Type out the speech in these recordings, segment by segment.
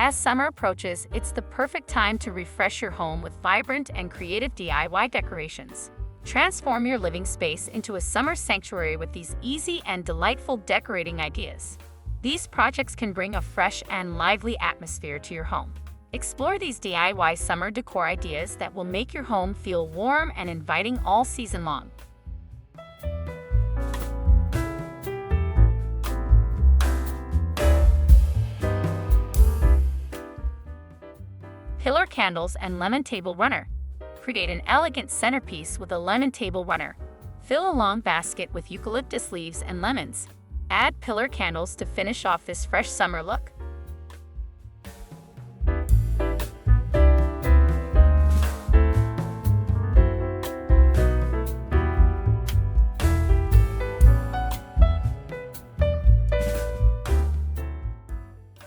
As summer approaches, it's the perfect time to refresh your home with vibrant and creative DIY decorations. Transform your living space into a summer sanctuary with these easy and delightful decorating ideas. These projects can bring a fresh and lively atmosphere to your home. Explore these DIY summer decor ideas that will make your home feel warm and inviting all season long. Pillar candles and lemon table runner. Create an elegant centerpiece with a lemon table runner. Fill a long basket with eucalyptus leaves and lemons. Add pillar candles to finish off this fresh summer look.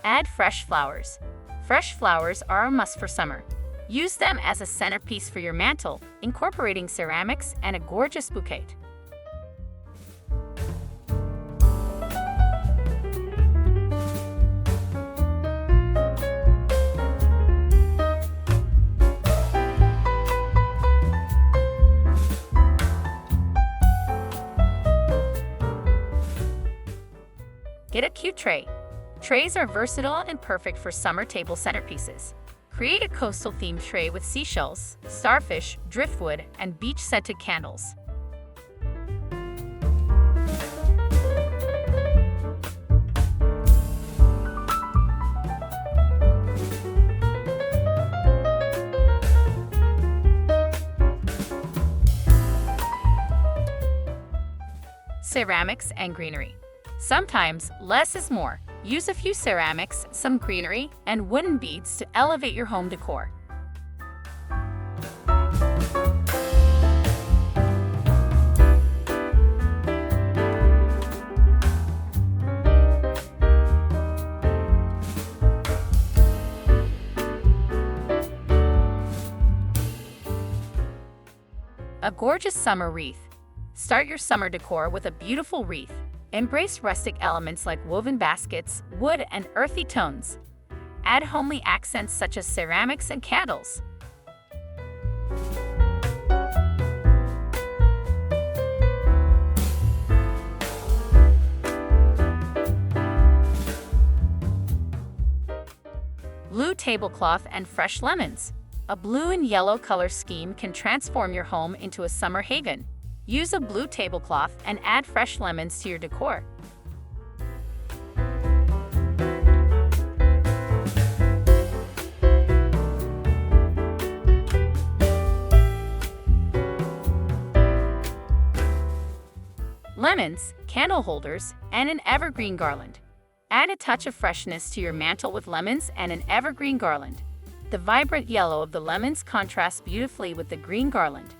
Add fresh flowers. Fresh flowers are a must for summer. Use them as a centerpiece for your mantle, incorporating ceramics and a gorgeous bouquet. Get a cute tray. Trays are versatile and perfect for summer table centerpieces. Create a coastal-themed tray with seashells, starfish, driftwood, and beach-scented candles. Ceramics and greenery. Sometimes less is more. Use a few ceramics, some greenery, and wooden beads to elevate your home decor. A gorgeous summer wreath. Start your summer decor with a beautiful wreath. Embrace rustic elements like woven baskets, wood, and earthy tones. Add homely accents such as ceramics and candles. Blue tablecloth and fresh lemons. A blue and yellow color scheme can transform your home into a summer haven. Use a blue tablecloth and add fresh lemons to your decor. Lemons, candle holders, and an evergreen garland. Add a touch of freshness to your mantle with lemons and an evergreen garland. The vibrant yellow of the lemons contrasts beautifully with the green garland.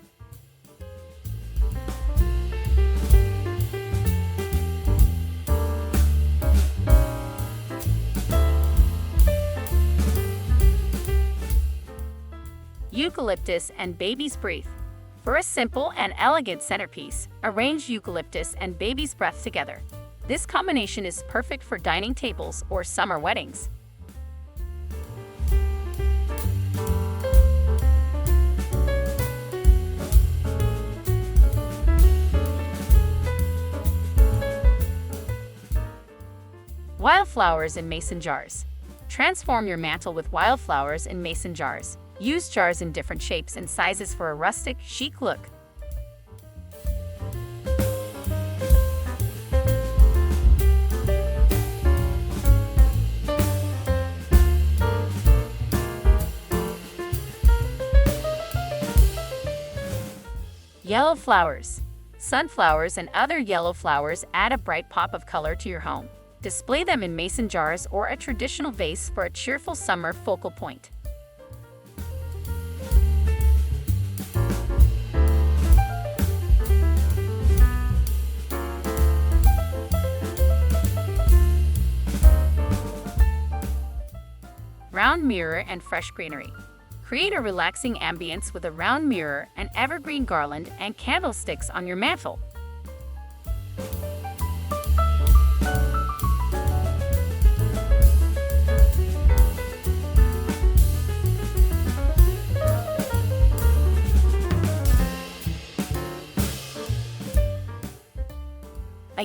Eucalyptus and baby's breath. For a simple and elegant centerpiece, arrange eucalyptus and baby's breath together. This combination is perfect for dining tables or summer weddings. Wildflowers in mason jars. Transform your mantle with wildflowers in mason jars. Use jars in different shapes and sizes for a rustic, chic look. Yellow flowers. Sunflowers and other yellow flowers add a bright pop of color to your home. Display them in mason jars or a traditional vase for a cheerful summer focal point. Round mirror and fresh greenery. Create a relaxing ambience with a round mirror, an evergreen garland, and candlesticks on your mantle.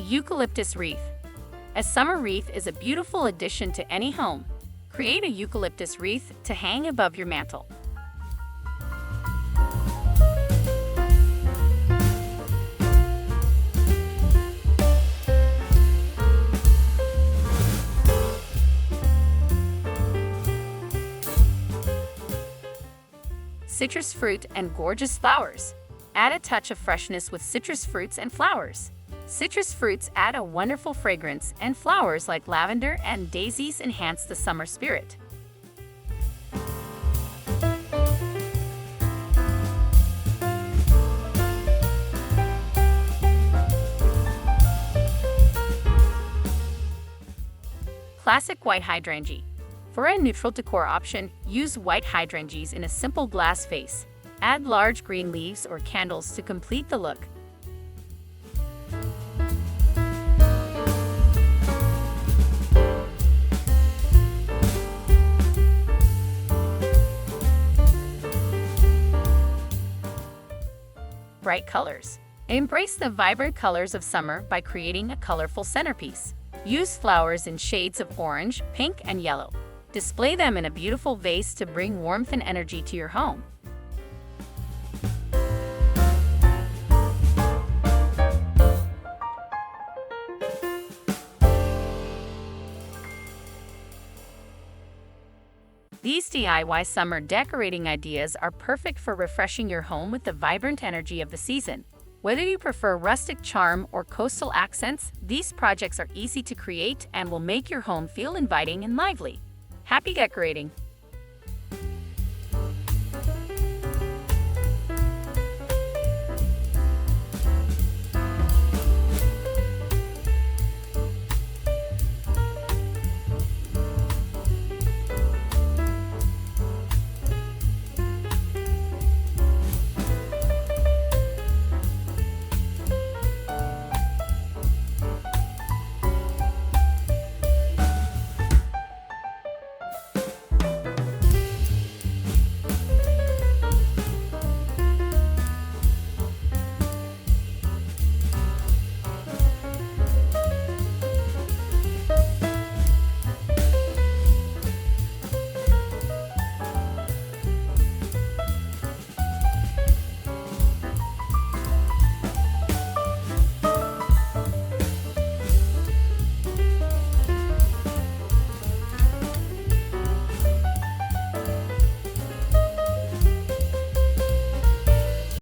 eucalyptus wreath. A summer wreath is a beautiful addition to any home. Create a eucalyptus wreath to hang above your mantel. Citrus fruit and gorgeous flowers. Add a touch of freshness with citrus fruits and flowers. Citrus fruits add a wonderful fragrance, and flowers like lavender and daisies enhance the summer spirit. Classic white hydrangea. For a neutral decor option, use white hydrangeas in a simple glass vase. Add large green leaves or candles to complete the look. Bright colors. Embrace the vibrant colors of summer by creating a colorful centerpiece. Use flowers in shades of orange, pink, and yellow. Display them in a beautiful vase to bring warmth and energy to your home. These DIY summer decorating ideas are perfect for refreshing your home with the vibrant energy of the season. Whether you prefer rustic charm or coastal accents, these projects are easy to create and will make your home feel inviting and lively. Happy decorating!